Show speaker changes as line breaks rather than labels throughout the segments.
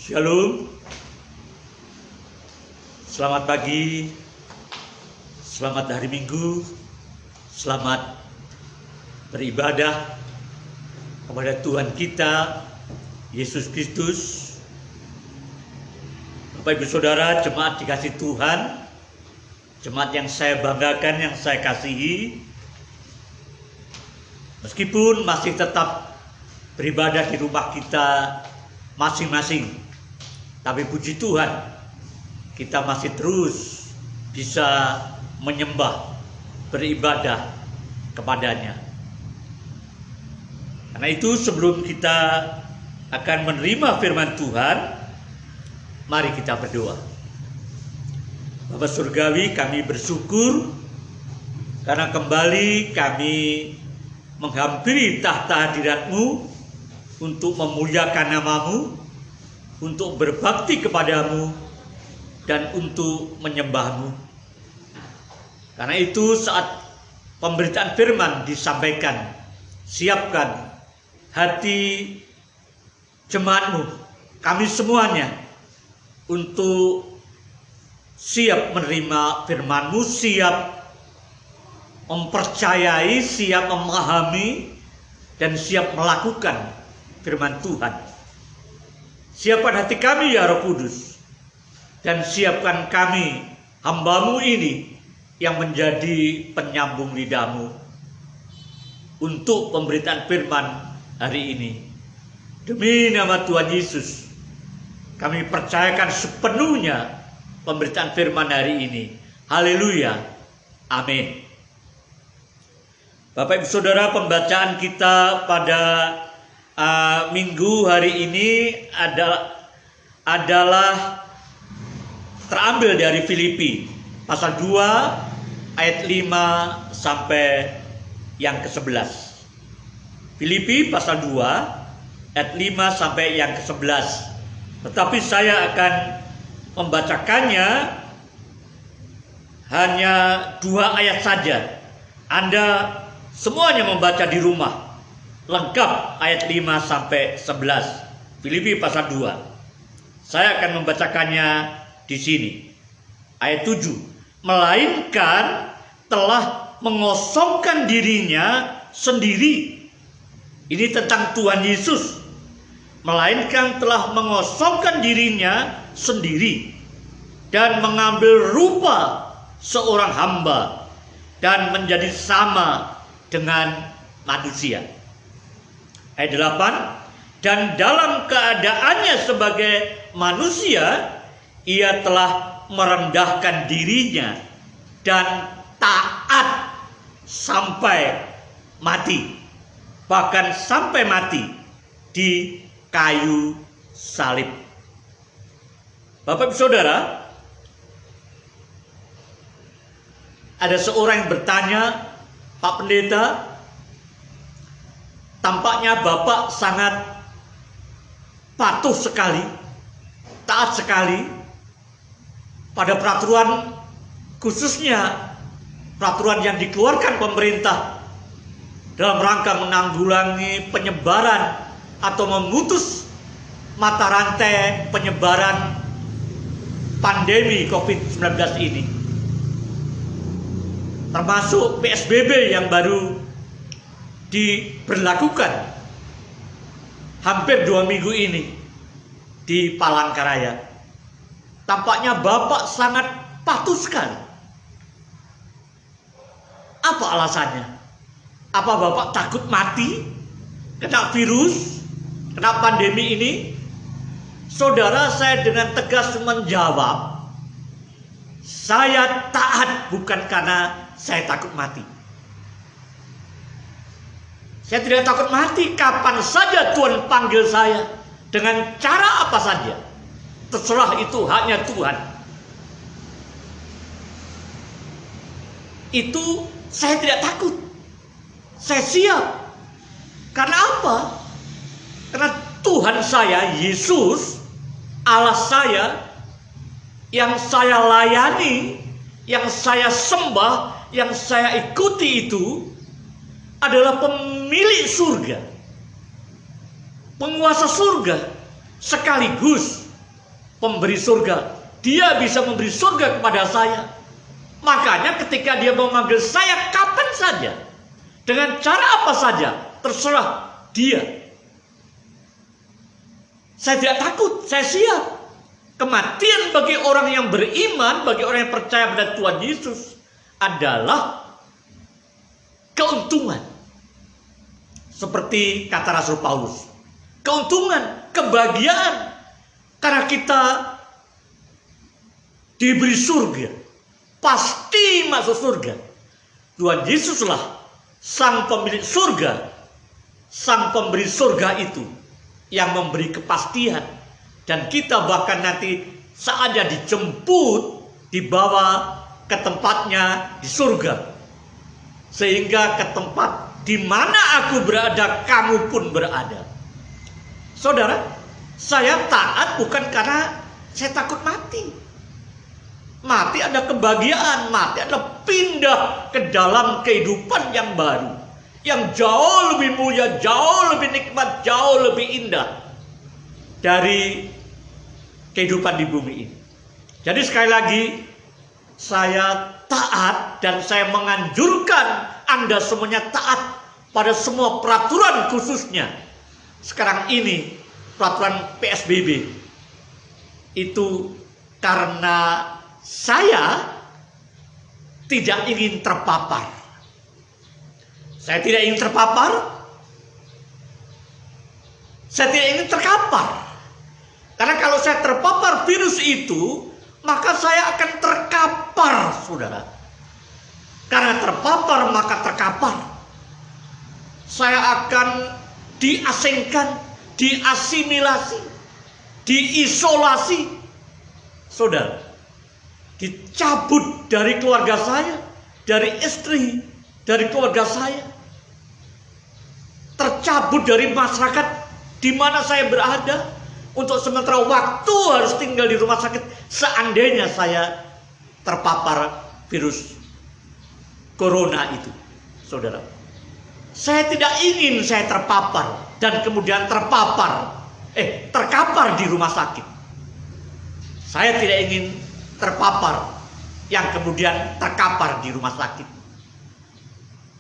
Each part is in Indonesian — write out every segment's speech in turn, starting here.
Shalom, selamat pagi, selamat hari Minggu, selamat beribadah kepada Tuhan kita, Yesus Kristus. Bapak Ibu Saudara, jemaat dikasih Tuhan, jemaat yang saya banggakan, yang saya kasihi, meskipun masih tetap beribadah di rumah kita masing-masing, tapi puji Tuhan, kita masih terus bisa menyembah, beribadah kepadanya. Karena itu sebelum kita akan menerima firman Tuhan, mari kita berdoa. Bapa Surgawi, kami bersyukur karena kembali kami menghampiri tahta hadirat-Mu untuk memuliakan nama-Mu, untuk berbakti kepadamu, dan untuk menyembahmu. Karena itu saat pemberitaan firman disampaikan, siapkan hati jemaatmu, kami semuanya, untuk siap menerima firman-Mu, siap mempercayai, siap memahami, dan siap melakukan firman Tuhan. Siapkan hati kami ya Roh Kudus, dan siapkan kami hamba-Mu ini yang menjadi penyambung lidah-Mu untuk pemberitaan firman hari ini. Demi nama Tuhan Yesus, kami percayakan sepenuhnya pemberitaan firman hari ini. Haleluya, amin. Bapak Ibu Saudara, pembacaan kita pada minggu hari ini adalah terambil dari Filipi pasal 2 ayat 5 sampai yang ke-11. Filipi pasal 2 ayat 5 sampai yang ke-11. Tetapi saya akan membacakannya hanya 2 ayat saja. Anda semuanya membaca di rumah lengkap ayat 5 sampai 11. Filipi pasal 2. Saya akan membacakannya di sini. Ayat 7. Melainkan telah mengosongkan dirinya sendiri. Ini tentang Tuhan Yesus. Melainkan telah mengosongkan dirinya sendiri dan mengambil rupa seorang hamba dan menjadi sama dengan manusia. Ayat 8. Dan dalam keadaannya sebagai manusia, ia telah merendahkan dirinya dan taat sampai mati, bahkan sampai mati di kayu salib. Bapak Ibu Saudara, ada seorang yang bertanya, Pak Pendeta, tampaknya Bapak sangat patuh sekali, taat sekali pada peraturan, khususnya peraturan yang dikeluarkan pemerintah dalam rangka menanggulangi penyebaran atau memutus mata rantai penyebaran pandemi COVID-19 ini. Termasuk PSBB yang baru diberlakukan hampir 2 minggu ini di Palangkaraya. Tampaknya Bapak sangat patuh sekali. Apa alasannya? Apa Bapak takut mati kena virus, kena pandemi ini? Saudara, saya dengan tegas menjawab, saya taat bukan karena saya takut mati. Saya tidak takut mati kapan saja Tuhan panggil saya, dengan cara apa saja. Terserah, itu haknya Tuhan. Itu saya tidak takut. Saya siap. Karena apa? Karena Tuhan saya, Yesus, Allah saya, yang saya layani, yang saya sembah, yang saya ikuti itu adalah pemilik surga, penguasa surga, sekaligus pemberi surga. Dia bisa memberi surga kepada saya. Makanya ketika dia memanggil saya kapan saja, dengan cara apa saja, terserah dia. Saya tidak takut, saya siap. Kematian bagi orang yang beriman, bagi orang yang percaya pada Tuhan Yesus adalah keuntungan. Seperti kata Rasul Paulus, keuntungan, kebahagiaan. Karena kita diberi surga, pasti masuk surga. Tuhan Yesuslah sang pemilik surga, sang pemberi surga itu yang memberi kepastian. Dan kita bahkan nanti saatnya dijemput, dibawa ke tempatnya di surga. Sehingga ke tempat di mana aku berada, kamu pun berada. Saudara, saya taat bukan karena saya takut mati. Mati ada kebahagiaan, mati adalah pindah ke dalam kehidupan yang baru, yang jauh lebih mulia, jauh lebih nikmat, jauh lebih indah dari kehidupan di bumi ini. Jadi sekali lagi, saya taat dan saya menganjurkan Anda semuanya taat pada semua peraturan, khususnya sekarang ini peraturan PSBB. Itu karena saya tidak ingin terpapar. Saya tidak ingin terpapar. Saya tidak ingin terkapar. Karena kalau saya terpapar virus itu, maka saya akan terkapar, saudara. Karena terpapar maka terkapar. Saya akan diasingkan, diasimilasi, diisolasi, saudara. Dicabut dari keluarga saya, dari istri, dari keluarga saya. Tercabut dari masyarakat di mana saya berada. Untuk sementara waktu harus tinggal di rumah sakit seandainya saya terpapar virus corona itu, saudara. Saya tidak ingin saya terpapar dan kemudian terkapar di rumah sakit. Saya tidak ingin terpapar yang kemudian terkapar di rumah sakit.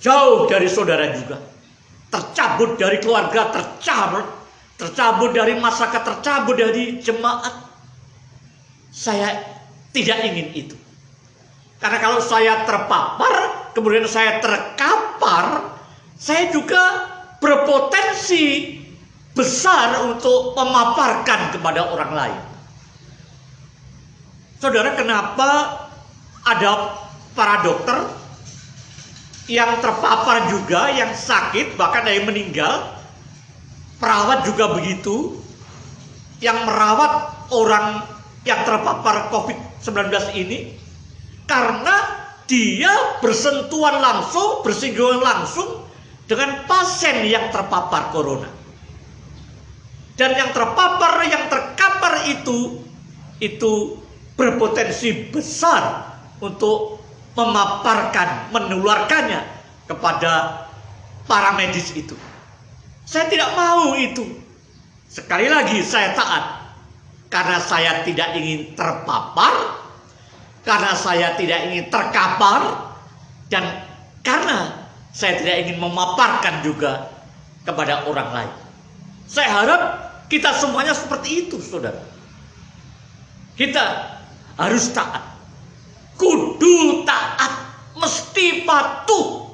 Jauh dari saudara juga. Tercabut dari keluarga, tercabut dari masyarakat, tercabut dari jemaat. Saya tidak ingin itu. Karena kalau saya terpapar, kemudian saya terkapar, saya juga berpotensi besar untuk memaparkan kepada orang lain. Saudara, kenapa ada para dokter yang terpapar juga, yang sakit, bahkan ada yang meninggal? Perawat juga begitu, yang merawat orang yang terpapar COVID-19 ini, karena dia bersentuhan langsung, bersinggungan langsung dengan pasien yang terpapar corona. Dan yang terpapar, yang terkapar itu berpotensi besar untuk memaparkan, menularkannya kepada para medis itu. Saya tidak mau itu. Sekali lagi saya taat. Karena saya tidak ingin terpapar, karena saya tidak ingin terkapar, dan karena saya tidak ingin memaparkan juga kepada orang lain. Saya harap kita semuanya seperti itu, saudara. Kita harus taat. Kudu taat, mesti patuh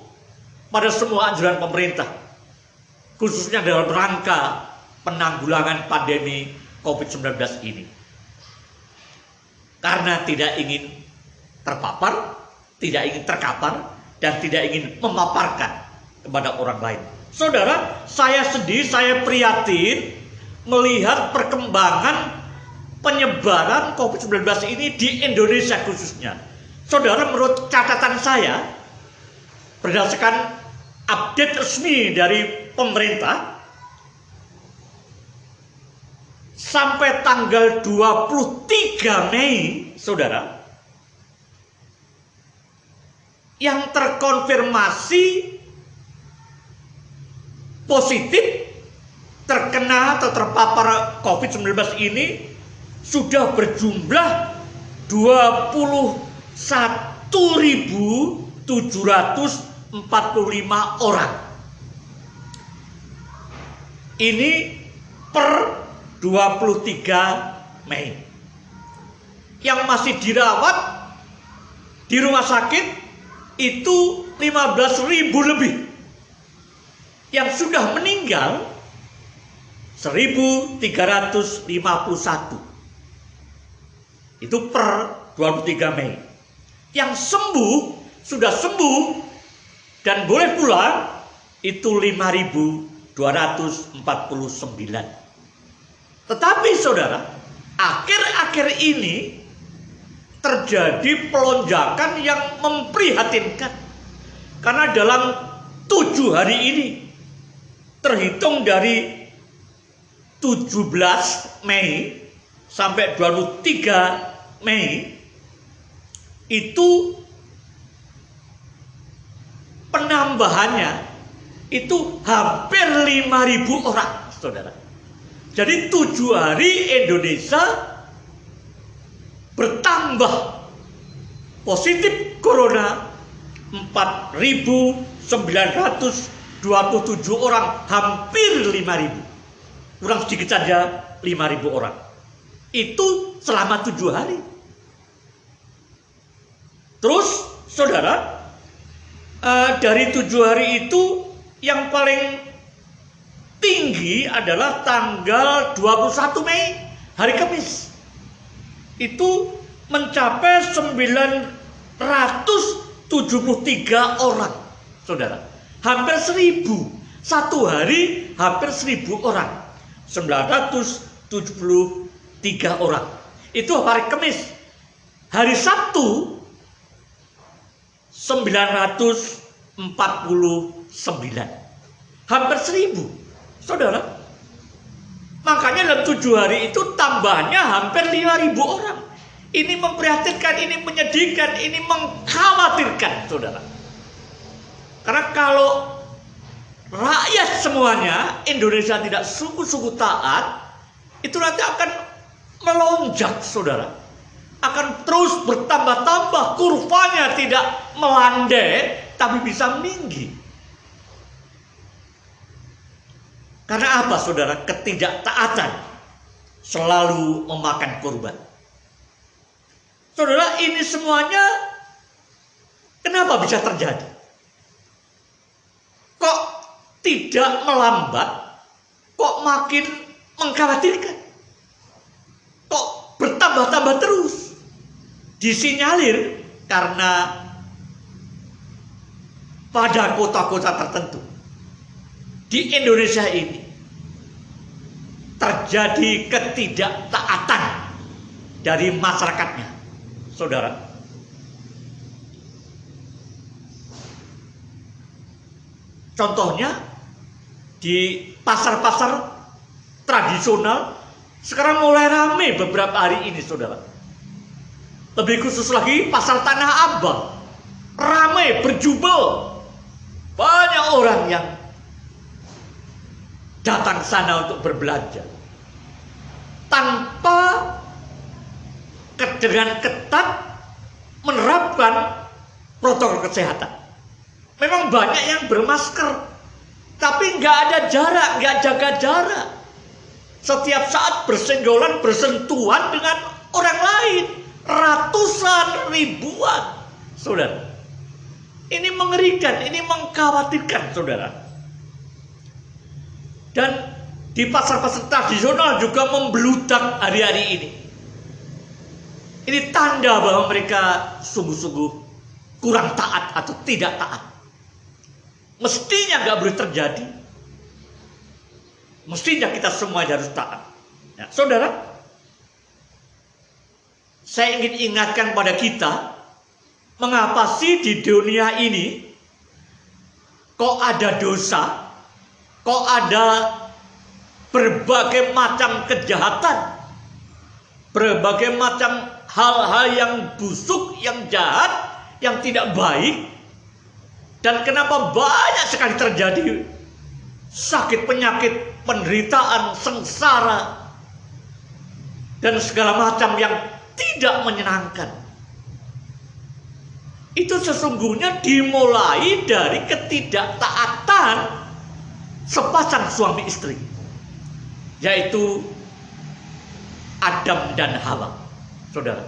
pada semua anjuran pemerintah, khususnya dalam rangka penanggulangan pandemi COVID-19 ini. Karena tidak ingin terpapar, tidak ingin terkapar, dan tidak ingin memaparkan kepada orang lain. Saudara, saya sedih, saya prihatin melihat perkembangan penyebaran COVID-19 ini di Indonesia khususnya. Saudara, menurut catatan saya, berdasarkan update resmi dari pemerintah, sampai tanggal 23 Mei, saudara, yang terkonfirmasi positif terkena atau terpapar COVID-19 ini sudah berjumlah 21.745 orang. Ini per 23 Mei. Yang masih dirawat di rumah sakit itu 15.000 lebih. Yang sudah meninggal 1.351. Itu per 23 Mei. Yang sudah sembuh dan boleh pulang itu 5.249. Tetapi saudara, akhir-akhir ini terjadi pelonjakan yang memprihatinkan. Karena dalam 7 hari ini, terhitung dari 17 Mei sampai 23 Mei, itu penambahannya itu hampir 5.000 orang, saudara. Jadi 7 hari Indonesia bertambah positif corona 4.927 orang, hampir 5.000. Kurang sedikit saja 5.000 orang. Itu selama 7 hari. Terus saudara, dari 7 hari itu yang paling tinggi adalah tanggal 21 Mei, hari Kamis. Itu mencapai 973 orang, saudara. Hampir 1.000. Satu hari hampir 1.000 orang. 973 orang. Itu hari Kamis. Hari Sabtu 949. Hampir 1.000, saudara. Makanya dalam 7 hari itu tambahnya hampir 5.000 orang. Ini memprihatinkan, ini menyedihkan, ini mengkhawatirkan, saudara. Karena kalau rakyat semuanya Indonesia tidak sungguh-sungguh taat, itu nanti akan melonjak, saudara. Akan terus bertambah-tambah, kurvanya tidak melandai, tapi bisa meninggi. Karena apa, saudara? Ketidaktaatan selalu memakan korban. Saudara, ini semuanya kenapa bisa terjadi? Kok tidak melambat? Kok makin mengkhawatirkan? Kok bertambah-tambah terus? Disinyalir karena pada kota-kota tertentu di Indonesia ini terjadi ketidaktaatan dari masyarakatnya, saudara. Contohnya di pasar-pasar tradisional sekarang mulai ramai beberapa hari ini, saudara. Lebih khusus lagi pasar Tanah Abang ramai, berjubel, banyak orang yang datang ke sana untuk berbelanja tanpa dengan ketat menerapkan protokol kesehatan. Memang banyak yang bermasker, tapi nggak ada jarak, nggak jaga jarak. Setiap saat bersenggolan, bersentuhan dengan orang lain, ratusan, ribuan, saudara. Ini mengerikan, ini mengkhawatirkan, saudara. Dan di pasar-pasar tradisional juga membeludak hari-hari ini. Ini tanda bahwa mereka sungguh-sungguh kurang taat atau tidak taat. Mestinya nggak boleh terjadi. Mestinya kita semua harus taat. Ya, saudara, saya ingin ingatkan pada kita, mengapa sih di dunia ini kok ada dosa? Kok ada berbagai macam kejahatan, berbagai macam hal-hal yang busuk, yang jahat, yang tidak baik, dan kenapa banyak sekali terjadi sakit, penyakit, penderitaan, sengsara, dan segala macam yang tidak menyenangkan. Itu sesungguhnya dimulai dari ketidaktaatan sepasang suami istri, yaitu Adam dan Hawa. Saudara,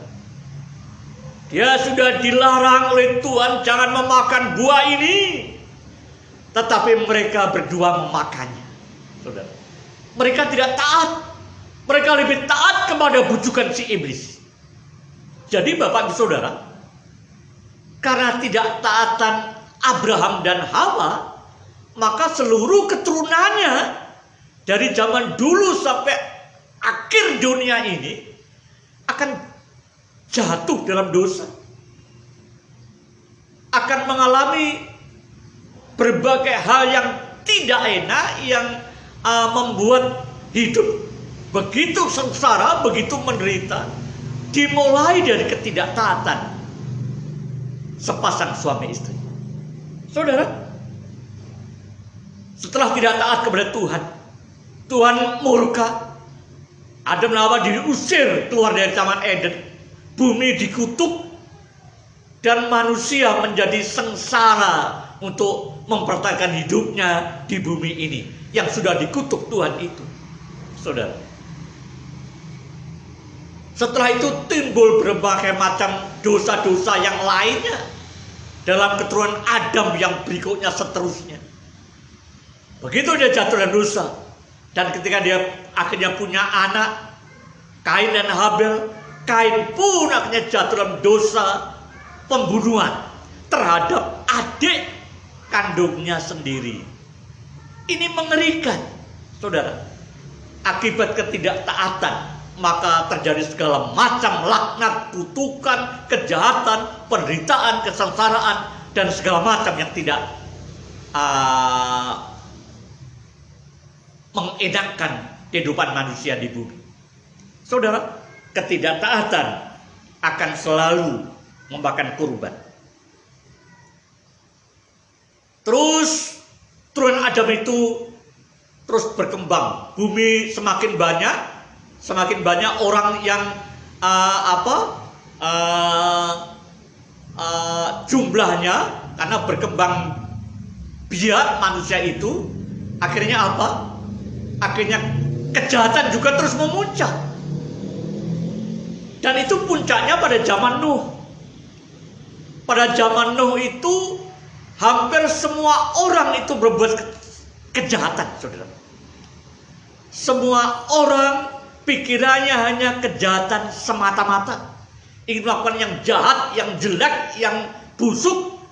dia sudah dilarang oleh Tuhan jangan memakan buah ini, tetapi mereka berdua memakannya. Saudara, mereka tidak taat. Mereka lebih taat kepada bujukan si iblis. Jadi Bapak Ibu Saudara, karena tidak taatan Abraham dan Hawa, maka seluruh keturunannya dari zaman dulu sampai akhir dunia ini akan jatuh dalam dosa, akan mengalami berbagai hal yang tidak enak, yang membuat hidup begitu sengsara, begitu menderita, dimulai dari ketidaktaatan sepasang suami istri. Saudara, setelah tidak taat kepada Tuhan, Tuhan murka. Adam dan Hawa diusir keluar dari Taman Eden. Bumi dikutuk dan manusia menjadi sengsara untuk mempertahankan hidupnya di bumi ini yang sudah dikutuk Tuhan itu. Saudara, setelah itu timbul berbagai macam dosa-dosa yang lainnya dalam keturunan Adam yang berikutnya seterusnya. Begitu dia jatuh dalam dosa, dan ketika dia akhirnya punya anak, Kain dan Habel, Kain pun akhirnya jatuh dalam dosa pembunuhan terhadap adik kandungnya sendiri. Ini mengerikan, saudara. Akibat ketidaktaatan, maka terjadi segala macam laknat, kutukan, kejahatan, penderitaan, kesengsaraan, dan segala macam yang tidak mengenakkan kehidupan manusia di bumi. Saudara, ketidaktaatan akan selalu memakan korban. Terus turun Adam itu terus berkembang. Bumi semakin banyak orang yang jumlahnya, karena berkembang biak manusia itu, akhirnya apa? Akhirnya kejahatan juga terus memuncak. Dan itu puncaknya pada zaman Nuh. Pada zaman Nuh itu hampir semua orang itu berbuat kejahatan, saudara. Semua orang pikirannya hanya kejahatan semata-mata. Ingin melakukan yang jahat, yang jelek, yang busuk,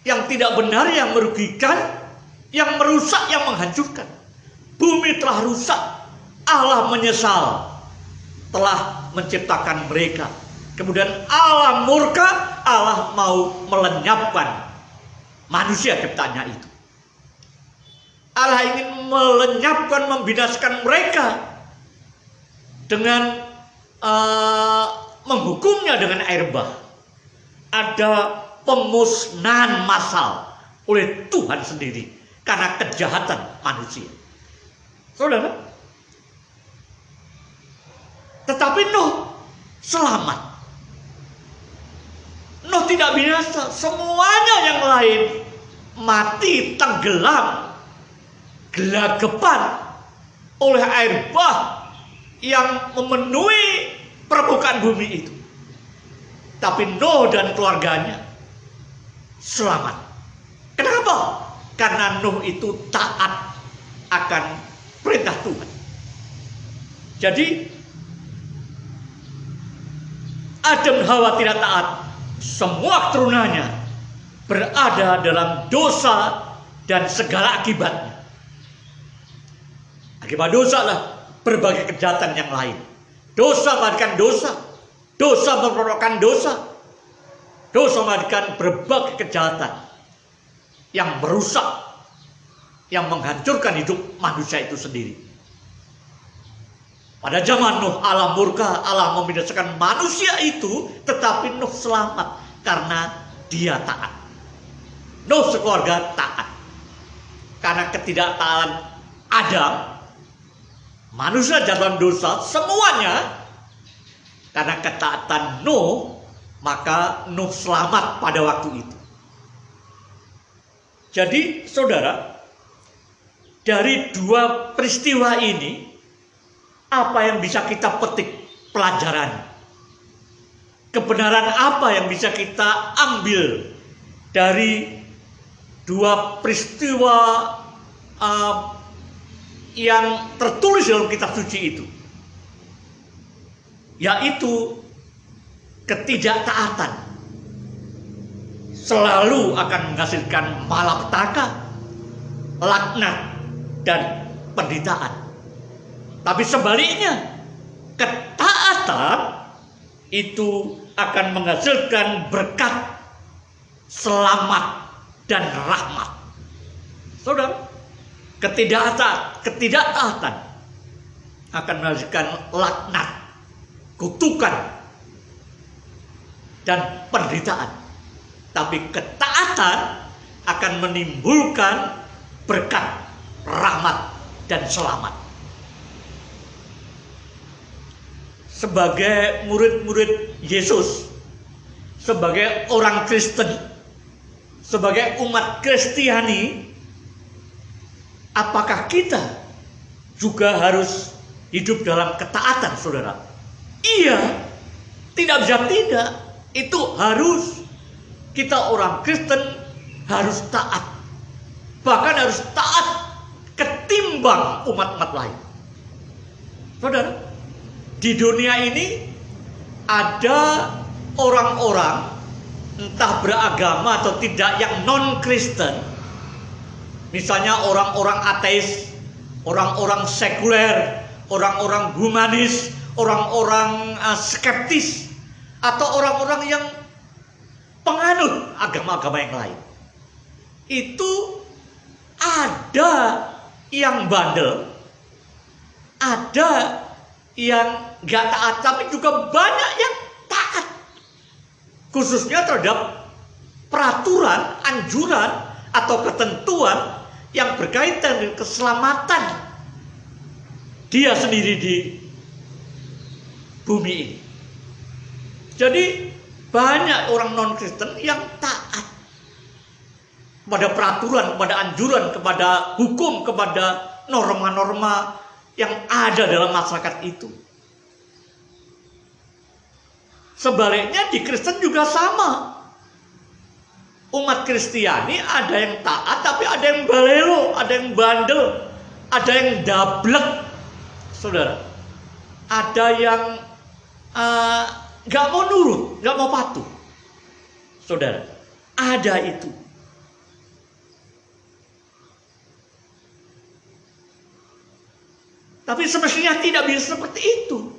yang tidak benar, yang merugikan, yang merusak, yang menghancurkan. Bumi telah rusak. Allah menyesal telah menciptakan mereka. Kemudian Allah murka, Allah mau melenyapkan manusia ciptaannya itu. Allah ingin melenyapkan, membinasakan mereka dengan menghukumnya dengan air bah. Ada pemusnahan massal oleh Tuhan sendiri karena kejahatan manusia. Saudara, tetapi Nuh selamat. Nuh tidak binasa. Semuanya yang lain mati, tenggelam, gelagapan oleh air bah yang memenuhi permukaan bumi itu. Tapi Nuh dan keluarganya selamat. Kenapa? Karena Nuh itu taat akan perintah Tuhan. Jadi Adam dan Hawa tidak taat, semua keturunannya berada dalam dosa dan segala akibatnya. Akibat dosa lah berbagai kejahatan yang lain. Dosa melahirkan dosa, dosa memproduksikan dosa, dosa melahirkan berbagai kejahatan yang merusak, yang menghancurkan hidup manusia itu sendiri. Pada zaman Nuh, Allah murka, Allah membinasakan manusia itu, tetapi Nuh selamat karena dia taat. Nuh sekeluarga taat. Karena ketidaktaatan Adam, manusia dalam dosa, semuanya Karena ketaatan Nuh, maka Nuh selamat pada waktu itu. Jadi saudara, dari dua peristiwa ini, apa yang bisa kita petik pelajaran? Kebenaran apa yang bisa kita ambil dari dua peristiwa yang tertulis dalam kitab suci itu? Yaitu ketidaktaatan selalu akan menghasilkan malapetaka, laknat, dan penderitaan. Tapi sebaliknya, ketaatan itu akan menghasilkan berkat, selamat, dan rahmat. Saudara, ketidaktaatan akan menghasilkan laknat, kutukan, dan penderitaan. Tapi ketaatan akan menimbulkan berkat, rahmat, dan selamat. Sebagai murid-murid Yesus, sebagai orang Kristen, sebagai umat Kristiani, apakah kita juga harus hidup dalam ketaatan, saudara? Iya, tidak bisa tidak. Itu harus. Kita orang Kristen harus taat. Bahkan harus taat ketimbang umat-umat lain. Saudara, di dunia ini ada orang-orang, entah beragama atau tidak, yang non-Kristen. Misalnya orang-orang ateis, orang-orang sekuler, orang-orang humanis, orang-orang skeptis, atau orang-orang yang penganut agama-agama yang lain. Itu ada yang bandel, ada yang gak taat, tapi juga banyak yang taat. Khususnya terhadap peraturan, anjuran, atau ketentuan yang berkaitan dengan keselamatan dia sendiri di bumi ini. Jadi banyak orang non-Kristen yang taat kepada peraturan, kepada anjuran, kepada hukum, kepada norma-norma yang ada dalam masyarakat itu. Sebaliknya di Kristen juga sama. Umat Kristiani ada yang taat, tapi ada yang balelo, ada yang bandel, ada yang dablek, saudara. Ada yang gak mau nurut, gak mau patuh, saudara. Ada itu. Tapi semestinya tidak bisa seperti itu.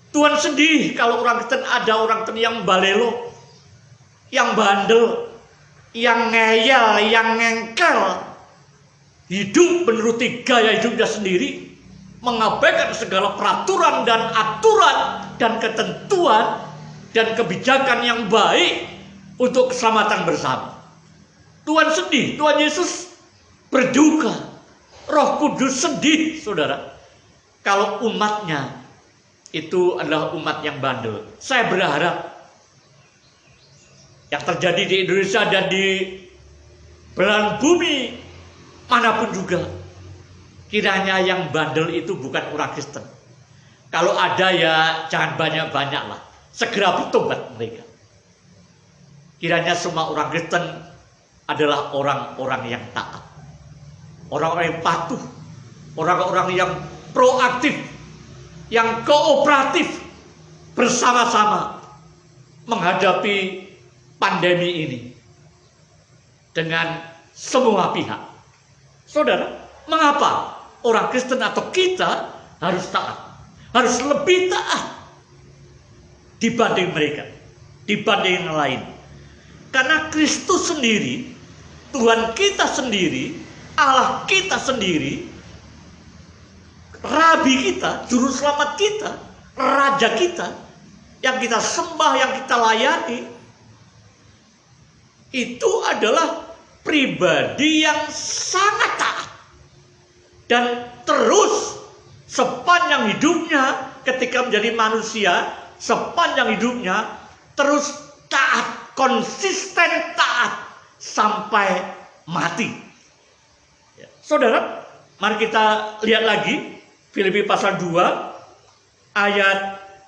Tuhan sedih kalau orang Kristen ada orang Kristen yang balelo, yang bandel, yang ngeyel, yang ngengkel, hidup menuruti gaya hidupnya sendiri, mengabaikan segala peraturan dan aturan dan ketentuan dan kebijakan yang baik untuk keselamatan bersama. Tuhan sedih, Tuhan Yesus berduka, Roh Kudus sedih, saudara, kalau umatnya itu adalah umat yang bandel. Saya berharap yang terjadi di Indonesia dan di belahan bumi manapun juga, kiranya yang bandel itu bukan orang Kristen. Kalau ada ya jangan banyak-banyak lah, segera bertobat mereka. Kiranya semua orang Kristen adalah orang-orang yang taat, orang-orang yang patuh, orang-orang yang proaktif, yang kooperatif, bersama-sama menghadapi pandemi ini dengan semua pihak. Saudara, mengapa orang Kristen atau kita harus taat? Harus lebih taat dibanding mereka, dibanding yang lain. Karena Kristus sendiri, Tuhan kita sendiri, Allah kita sendiri, Rabi kita, Juru Selamat kita, Raja kita, yang kita sembah, yang kita layani, itu adalah pribadi yang sangat taat. Dan terus sepanjang hidupnya ketika menjadi manusia sepanjang hidupnya terus taat, konsisten taat sampai mati. Ya, saudara, mari kita lihat lagi Filipi pasal 2 ayat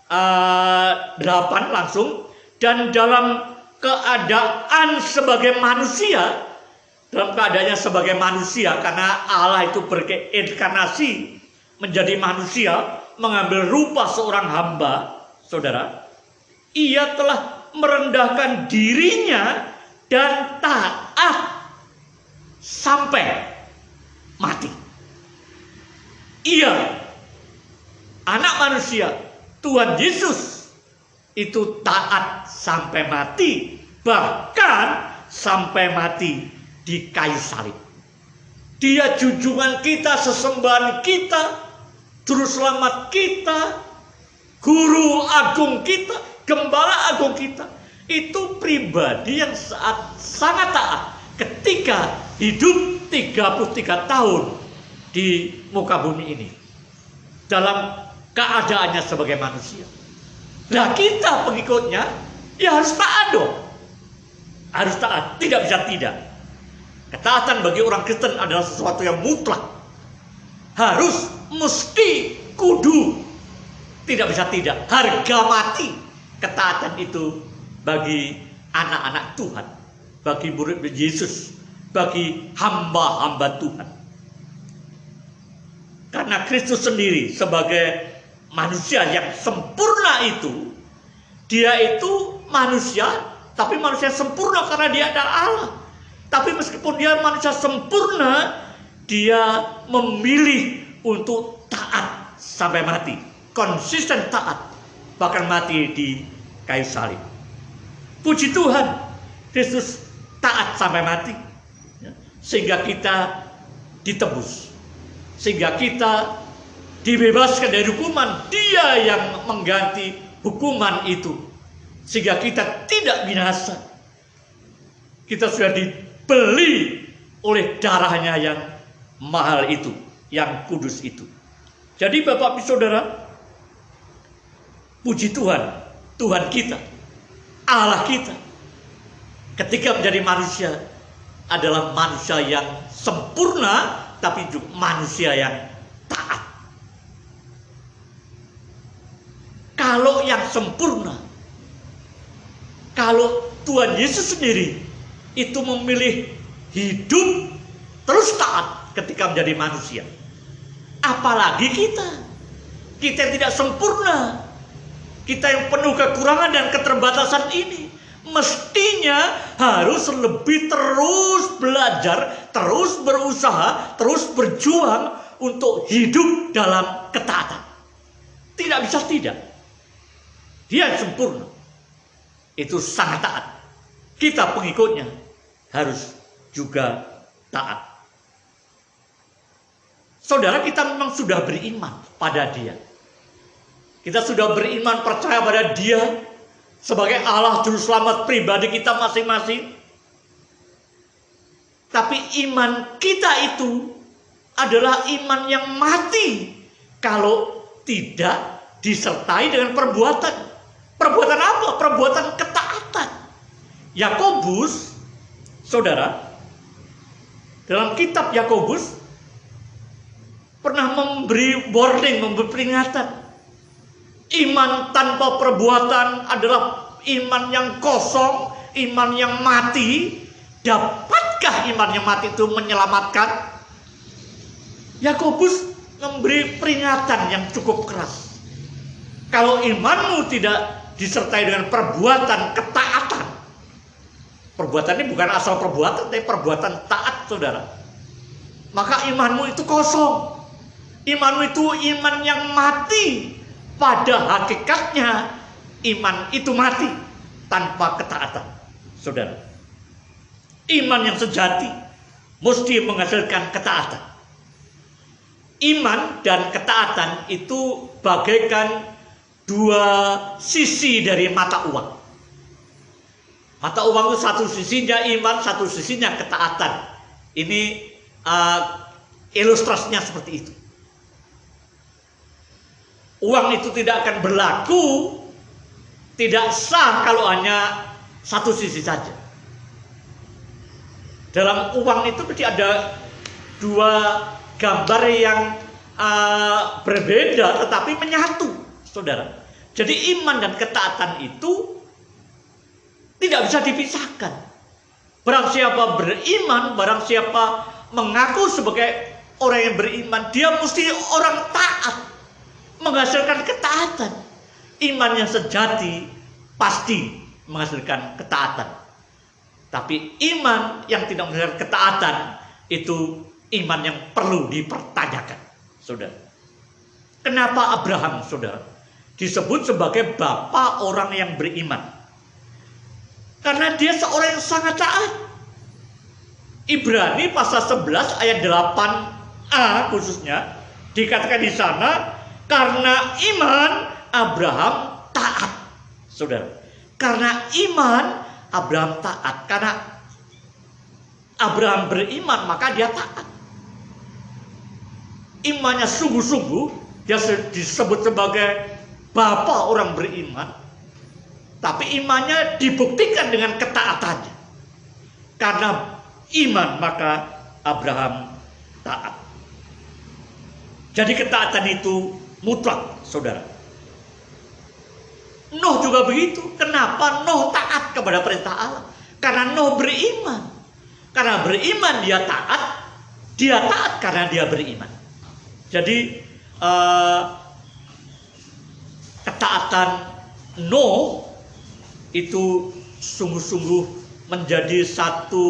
8 langsung. Dan dalam keadaan sebagai manusia, dalam keadaannya sebagai manusia, karena Allah itu berkeinkarnasi menjadi manusia, mengambil rupa seorang hamba, saudara, ia telah merendahkan dirinya dan taat sampai mati. Ia, anak manusia, Tuhan Yesus, itu taat sampai mati, bahkan sampai mati di kayu salib. Dia junjungan kita, sesembahan kita, juru selamat kita, guru agung kita, gembala agung kita. Itu pribadi yang sangat taat ketika hidup 33 tahun di muka bumi ini dalam keadaannya sebagai manusia. Nah, kita pengikutnya ya harus taat dong. Harus taat, tidak bisa tidak. Ketaatan bagi orang Kristen adalah sesuatu yang mutlak. Harus, mesti, kudu. Tidak bisa tidak, harga mati. Ketaatan itu bagi anak-anak Tuhan, bagi murid Yesus, bagi hamba-hamba Tuhan. Karena Kristus sendiri sebagai manusia yang sempurna itu, dia itu manusia, tapi manusia sempurna karena dia adalah Allah. Tapi meskipun dia manusia sempurna, dia memilih untuk taat sampai mati, konsisten taat, bahkan mati di kayu salib. Puji Tuhan, Kristus taat sampai mati, sehingga kita ditebus, sehingga kita dibebaskan dari hukuman. Dia yang mengganti hukuman itu, sehingga kita tidak binasa. Kita sudah dibeli oleh darahnya yang mahal itu, yang kudus itu. Jadi Bapak Ibu Saudara, puji Tuhan, Tuhan kita, Allah kita, ketika menjadi manusia adalah manusia yang sempurna, tapi juga manusia yang taat. Kalau yang sempurna, kalau Tuhan Yesus sendiri itu memilih hidup terus taat ketika menjadi manusia, apalagi kita yang tidak sempurna, kita yang penuh kekurangan dan keterbatasan ini, mestinya harus lebih terus belajar, terus berusaha, terus berjuang untuk hidup dalam ketaatan. Tidak bisa tidak. Dia yang sempurna, itu sangat taat. Kita pengikutnya harus juga taat. Saudara, kita memang sudah beriman pada dia. Kita sudah beriman, percaya pada dia sebagai Allah juru selamat pribadi kita masing-masing. Tapi iman kita itu adalah iman yang mati kalau tidak disertai dengan perbuatan. Perbuatan apa? Perbuatan ketaatan. Yakobus, saudara, dalam kitab Yakobus pernah memberi warning, memberi peringatan. Iman tanpa perbuatan adalah iman yang kosong, iman yang mati. Dapatkah iman yang mati itu menyelamatkan? Yakobus memberi peringatan yang cukup keras. Kalau imanmu tidak disertai dengan perbuatan ketaatan, perbuatan ini bukan asal perbuatan, tapi perbuatan taat, saudara, maka imanmu itu kosong. Imanmu itu iman yang mati. Pada hakikatnya iman itu mati tanpa ketaatan, saudara. Iman yang sejati mesti menghasilkan ketaatan. Iman dan ketaatan itu bagaikan dua sisi dari mata uang. Mata uang itu satu sisinya iman, satu sisinya ketaatan. Ini ilustrasinya seperti itu. Uang itu tidak akan berlaku, tidak sah kalau hanya satu sisi saja. Dalam uang itu mesti ada dua gambar yang berbeda tetapi menyatu, saudara. Jadi iman dan ketaatan itu tidak bisa dipisahkan. Barang siapa beriman, barang siapa mengaku sebagai orang yang beriman, dia mesti orang taat, menghasilkan ketaatan. Iman yang sejati pasti menghasilkan ketaatan. Tapi iman yang tidak menghasilkan ketaatan itu iman yang perlu dipertanyakan, saudara. Kenapa Abraham, saudara, disebut sebagai bapak orang yang beriman? Karena dia seorang yang sangat taat. Ibrani pasal 11 ayat 8a khususnya dikatakan di sana, karena iman Abraham taat, saudara. Karena iman Abraham taat, karena Abraham beriman maka dia taat. Imannya sungguh-sungguh, dia disebut sebagai bapak orang beriman. Tapi imannya dibuktikan dengan ketaatannya. Karena iman maka Abraham taat. Jadi ketaatan itu mutlak, saudara. Nuh juga begitu. Kenapa Nuh taat kepada perintah Allah? Karena Nuh beriman. Karena beriman dia taat. Dia taat karena dia beriman. Jadi ketaatan Nuh itu sungguh-sungguh menjadi satu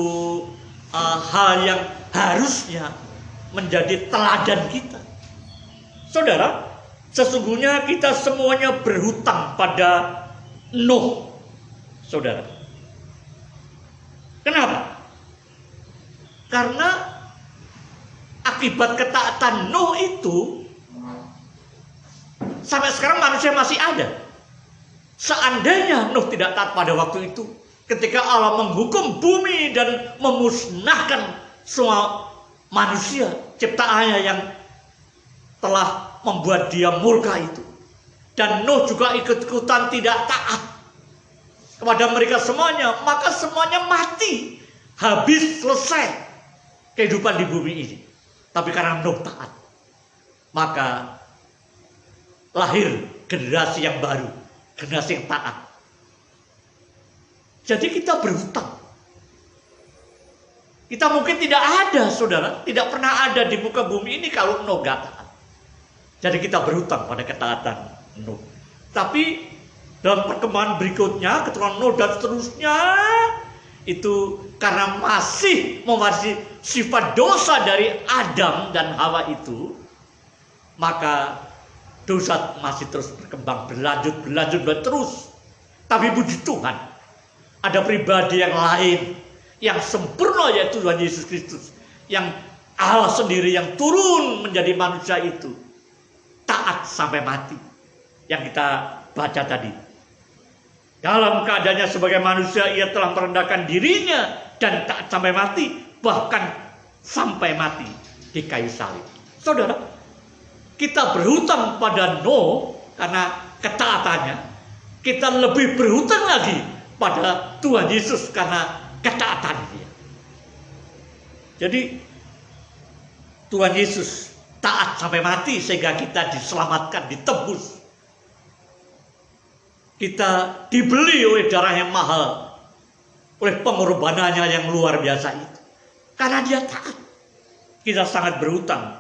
hal yang harusnya menjadi teladan kita. Saudara, sesungguhnya kita semuanya berhutang pada Nuh, saudara. Kenapa? Karena akibat ketaatan Nuh itu sampai sekarang manusia masih ada. Seandainya Nuh tidak taat pada waktu itu, ketika Allah menghukum bumi dan memusnahkan semua manusia ciptaannya yang telah membuat dia murka itu, dan Nuh juga ikut-ikutan tidak taat kepada mereka semuanya, maka semuanya mati, habis, selesai kehidupan di bumi ini. Tapi karena Nuh taat, maka lahir generasi yang baru, generasi yang taat. Jadi kita berhutang. Kita mungkin tidak ada, saudara, tidak pernah ada di muka bumi ini kalau Nuh gak taat. Jadi kita berhutang pada ketaatan Nuh. Tapi dalam perkembangan berikutnya, keturunan Nuh dan seterusnya, itu karena masih mewarisi sifat dosa dari Adam dan Hawa itu, maka dosa masih terus berkembang, berlanjut dan terus. Tapi puji Tuhan, ada pribadi yang lain, yang sempurna, yaitu Tuhan Yesus Kristus, yang Allah sendiri yang turun menjadi manusia itu, taat sampai mati, yang kita baca tadi. Dalam keadaannya sebagai manusia, ia telah merendahkan dirinya dan taat sampai mati, bahkan sampai mati di kayu salib. Saudara, kita berhutang pada Nuh karena ketaatannya. Kita lebih berhutang lagi pada Tuhan Yesus karena ketaatan dia. Jadi Tuhan Yesus taat sampai mati sehingga kita diselamatkan, ditebus. Kita dibeli oleh darah yang mahal, oleh pengorbanannya yang luar biasa itu. Karena dia taat, kita sangat berhutang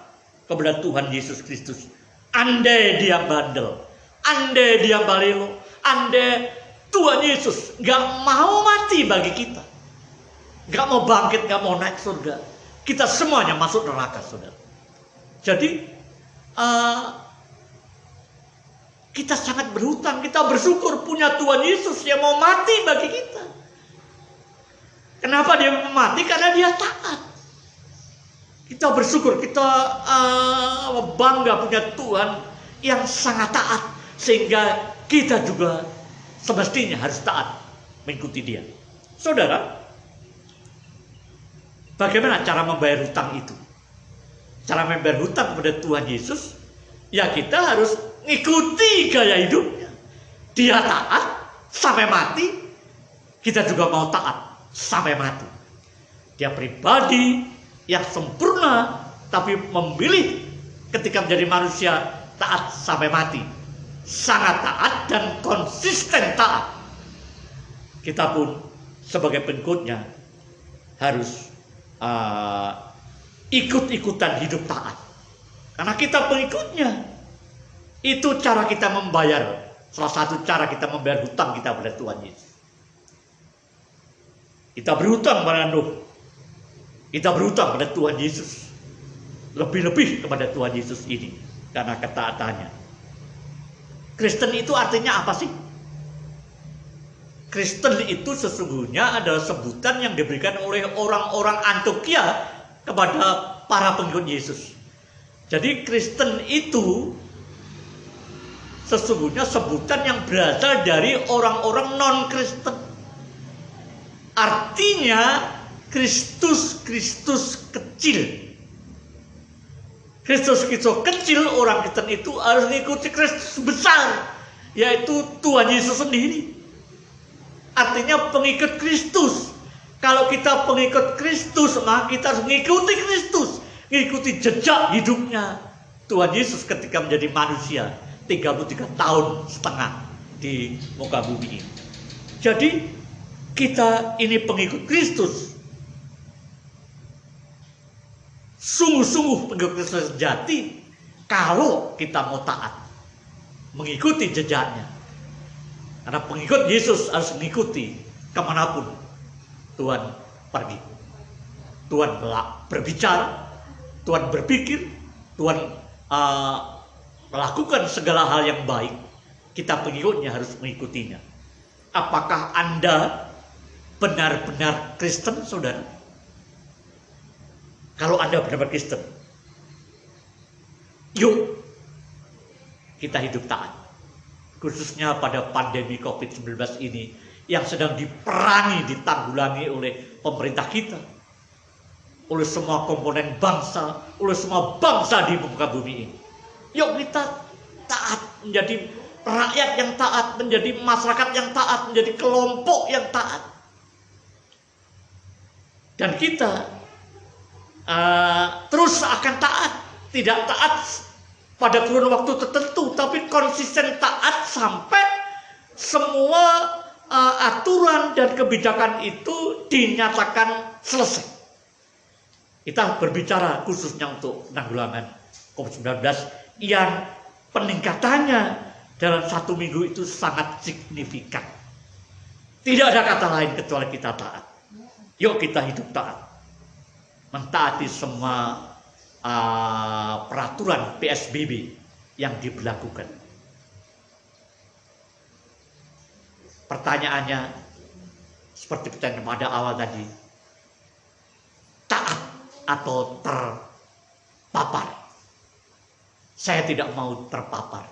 kepada Tuhan Yesus Kristus. Andai dia bandel, andai dia balelo, andai Tuhan Yesus gak mau mati bagi kita, gak mau bangkit, gak mau naik surga, kita semuanya masuk neraka, saudara. Jadi kita sangat berhutang, kita bersyukur punya Tuhan Yesus yang mau mati bagi kita. Kenapa dia mau mati? Karena dia taat. Kita bersyukur, kita bangga punya Tuhan yang sangat taat, sehingga kita juga semestinya harus taat mengikuti dia. Saudara, bagaimana cara membayar hutang itu? Cara membayar hutang kepada Tuhan Yesus, ya kita harus ngikuti gaya hidupnya. Dia taat sampai mati, kita juga mau taat sampai mati. Dia pribadi yang sempurna, tapi memilih ketika menjadi manusia taat sampai mati. Sangat taat dan konsisten taat. Kita pun sebagai pengikutnya harus ikut-ikutan hidup taat. Karena kita pengikutnya. Itu cara kita membayar. Salah satu cara kita membayar hutang kita pada Tuhan Yesus. Kita berhutang pada Nuh. Kita berhutang pada Tuhan Yesus. Lebih-lebih kepada Tuhan Yesus ini. Karena ketaatannya. Kristen itu artinya apa sih? Kristen itu sesungguhnya adalah sebutan yang diberikan oleh orang-orang Antioquia kepada para pengikut Yesus. Jadi Kristen itu sesungguhnya sebutan yang berasal dari orang-orang non-Kristen. Artinya Kristus kecil. Kristus kecil, orang Kristen itu harus mengikuti Kristus besar, yaitu Tuhan Yesus sendiri. Artinya pengikut Kristus. Kalau kita pengikut Kristus, maka kita harus mengikuti Kristus, mengikuti jejak hidupnya Tuhan Yesus ketika menjadi manusia 33 tahun setengah di muka bumi ini. Jadi kita ini pengikut Kristus. Sungguh-sungguh pengikut Kristus sejati kalau kita mau taat, mengikuti jejaknya. Karena pengikut Yesus harus mengikuti kemanapun Tuhan pergi. Tuhan berbicara, Tuhan berpikir, Tuhan melakukan segala hal yang baik. Kita pengikutnya harus mengikutinya. Apakah Anda benar-benar Kristen, saudara? Kalau Anda benar-benar Kristen, yuk kita hidup taat. Khususnya pada pandemi COVID-19 ini yang sedang diperangi, ditanggulangi oleh pemerintah kita, oleh semua komponen bangsa, oleh semua bangsa di muka bumi ini. Yuk kita taat, menjadi rakyat yang taat, menjadi masyarakat yang taat, menjadi kelompok yang taat. Dan kita terus akan taat. Tidak taat pada kurun waktu tertentu, tapi konsisten taat sampai semua aturan dan kebijakan itu dinyatakan selesai. Kita berbicara khususnya untuk penanggulangan COVID-19 yang peningkatannya dalam 1 minggu itu sangat signifikan. Tidak ada kata lain kecuali kita taat. Yuk kita hidup taat. Mentaati semua peraturan PSBB yang diberlakukan. Pertanyaannya seperti pertanyaan pada awal tadi, taat atau terpapar? Saya tidak mau terpapar.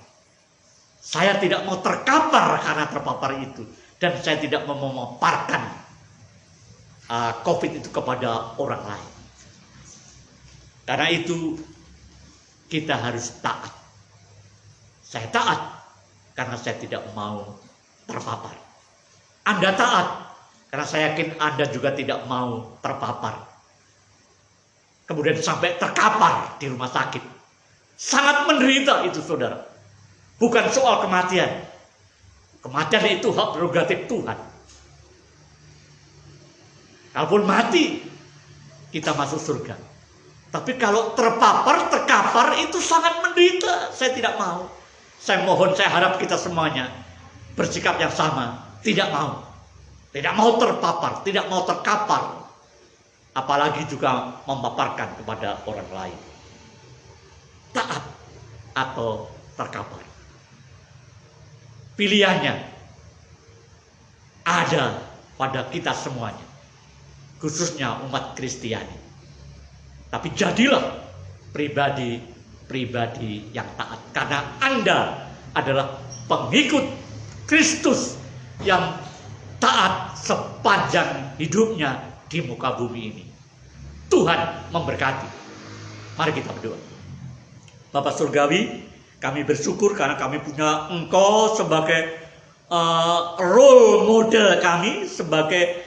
Saya tidak mau terkapar karena terpapar itu, dan saya tidak mau memaparkan COVID itu kepada orang lain. Karena itu kita harus taat. Saya taat karena saya tidak mau terpapar. Anda taat karena saya yakin Anda juga tidak mau terpapar. Kemudian sampai terkapar di rumah sakit. Sangat menderita itu, saudara. Bukan soal kematian. Kematian itu hak prerogatif Tuhan. Kalaupun mati, kita masuk surga. Tapi kalau terpapar, terkapar itu sangat menderita. Saya tidak mau. Saya mohon, saya harap kita semuanya bersikap yang sama. Tidak mau. Tidak mau terpapar, tidak mau terkapar. Apalagi juga memaparkan kepada orang lain. Taat atau terkapar. Pilihannya ada pada kita semuanya. Khususnya umat Kristiani. Tapi jadilah pribadi yang taat. Karena Anda adalah pengikut Kristus yang taat sepanjang hidupnya di muka bumi ini. Tuhan memberkati. Mari kita berdoa. Bapa Surgawi, Kami bersyukur karena kami punya Engkau sebagai role model kami, sebagai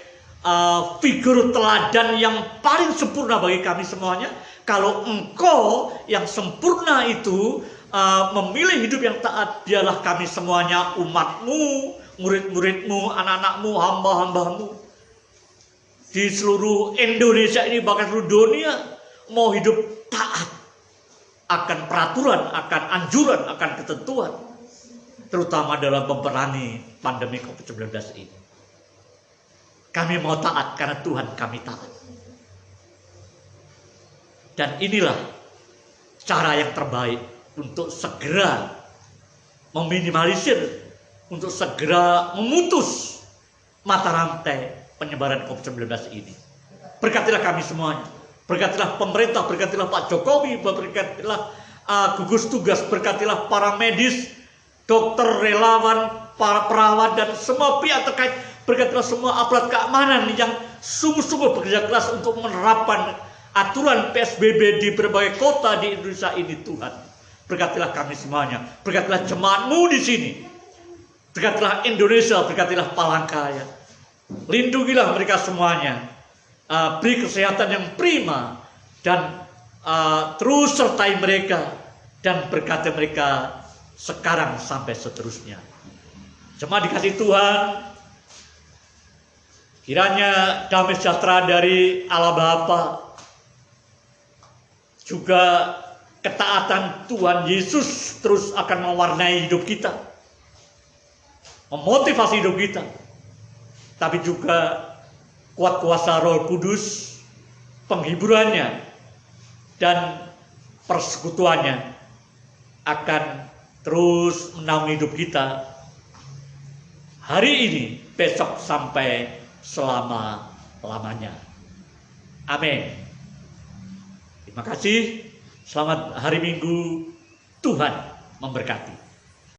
figur teladan yang paling sempurna bagi kami semuanya. Kalau Engkau yang sempurna itu memilih hidup yang taat, dialah kami semuanya umat-Mu, murid-murid-Mu, anak-anak-Mu, hamba-hamba-Mu. Di seluruh Indonesia ini, bahkan seluruh dunia, mau hidup taat akan peraturan, akan anjuran, akan ketentuan, terutama dalam memerangi pandemi COVID-19 ini. Kami mau taat karena Tuhan kami taat. Dan inilah cara yang terbaik untuk segera meminimalisir, untuk segera memutus mata rantai penyebaran COVID-19 ini. Berkatilah kami semuanya. Berkatilah pemerintah, berkatilah Pak Jokowi, berkatilah gugus tugas, berkatilah para medis, dokter, relawan, para perawat, dan semua pihak terkait. Berkatilah semua aparat keamanan yang sungguh-sungguh bekerja keras untuk menerapkan aturan PSBB di berbagai kota di Indonesia ini, Tuhan. Berkatilah kami semuanya, berkatilah jemaat-Mu di sini, berkatilah Indonesia, berkatilah Palangkaraya. Lindungilah mereka semuanya. Beri kesehatan yang prima dan terus sertai mereka dan berkati mereka sekarang sampai seterusnya. Jemaat dikasih Tuhan, kiranya damai sejahtera dari Allah Bapa, juga ketaatan Tuhan Yesus terus akan mewarnai hidup kita, memotivasi hidup kita, tapi juga kuat kuasa Roh Kudus, penghiburannya dan persekutuannya akan terus menaungi hidup kita hari ini, besok, sampai selama-lamanya. Amin. Terima kasih. Selamat hari Minggu. Tuhan memberkati.